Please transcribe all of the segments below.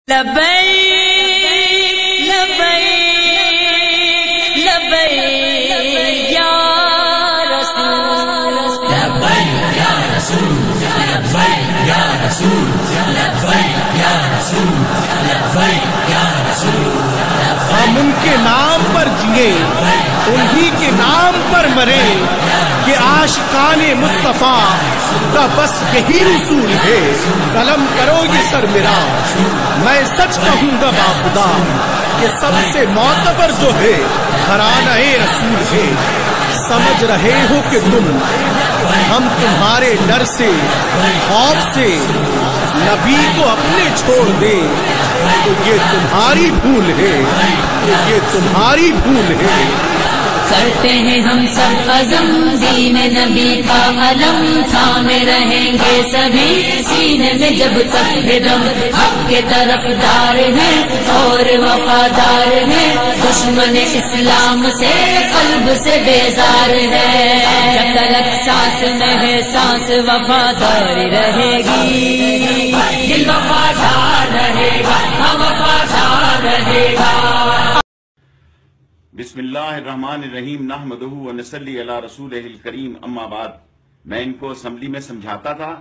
لبیک لبیک لبیک یا رسول لبیک یا رسول لبیک یا رسول لبیک یا رسول لبیک یا رسول ہم ان کے نام پر جیے انہی کے نام پر مرے کہ عاشقان مصطفیٰ کا بس یہی رسول ہے. قلم کرو یہ سر میرا میں سچ کہوں گا باخدا کہ سب سے معتبر جو ہے گھرانہ رسول ہے. سمجھ رہے ہو کہ تم ہم تمہارے ڈر سے خوف سے نبی کو اپنے چھوڑ دیں تو یہ تمہاری بھول ہے، تو یہ تمہاری بھول ہے. کرتے ہیں ہم سب عزم دین نبی کا علم تھامے رہیں گے سبھی سینے میں جب تک ہے دم. حق کے طرفدار ہیں اور وفادار ہیں دشمن اسلام سے قلب سے بیزار ہے. جب تک سانس میں ہے سانس وفادار رہے گی دل وفادار رہے گا ہم وفادار رہے گا. بسم اللہ الرحمن الرحیم نحمدہ و نصلی علی رسولہ الکریم اما بعد. میں ان کو اسمبلی میں سمجھاتا تھا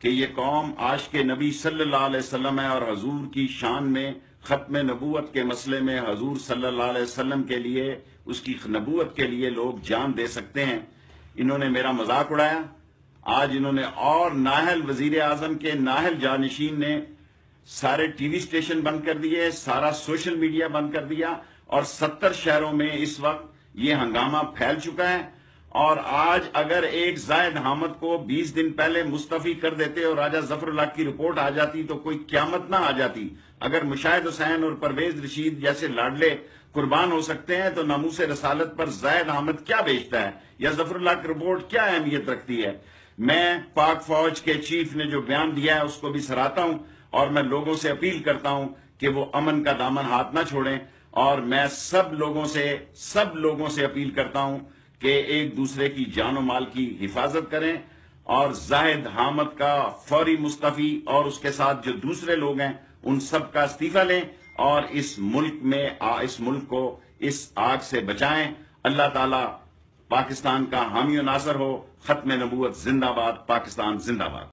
کہ یہ قوم عاشق نبی صلی اللہ علیہ وسلم ہے اور حضور کی شان میں ختم نبوت کے مسئلے میں حضور صلی اللہ علیہ وسلم کے لیے اس کی نبوت کے لیے لوگ جان دے سکتے ہیں. انہوں نے میرا مذاق اڑایا. آج انہوں نے اور نااہل وزیر اعظم کے نااہل جانشین نے سارے ٹی وی اسٹیشن بند کر دیے، سارا سوشل میڈیا بند کر دیا اور 70 شہروں میں اس وقت یہ ہنگامہ پھیل چکا ہے. اور آج اگر ایک زاہد حامد کو 20 دن پہلے مستعفی کر دیتے اور راجہ ظفر اللہ کی رپورٹ آ جاتی تو کوئی قیامت نہ آ جاتی. اگر مشاہد حسین اور پرویز رشید جیسے لاڈلے قربان ہو سکتے ہیں تو ناموس رسالت پر زاہد حامد کیا بیچتا ہے یا ظفر اللہ کی رپورٹ کیا اہمیت رکھتی ہے. میں پاک فوج کے چیف نے جو بیان دیا ہے اس کو بھی سراہتا ہوں اور میں لوگوں سے اپیل کرتا ہوں کہ وہ امن کا دامن ہاتھ نہ چھوڑیں. اور میں سب لوگوں سے اپیل کرتا ہوں کہ ایک دوسرے کی جان و مال کی حفاظت کریں اور زاہد حامد کا فوری مستعفی اور اس کے ساتھ جو دوسرے لوگ ہیں ان سب کا استعفیٰ لیں اور اس ملک کو اس آگ سے بچائیں. اللہ تعالی پاکستان کا حامی و ناصر ہو. ختم نبوت زندہ باد. پاکستان زندہ باد.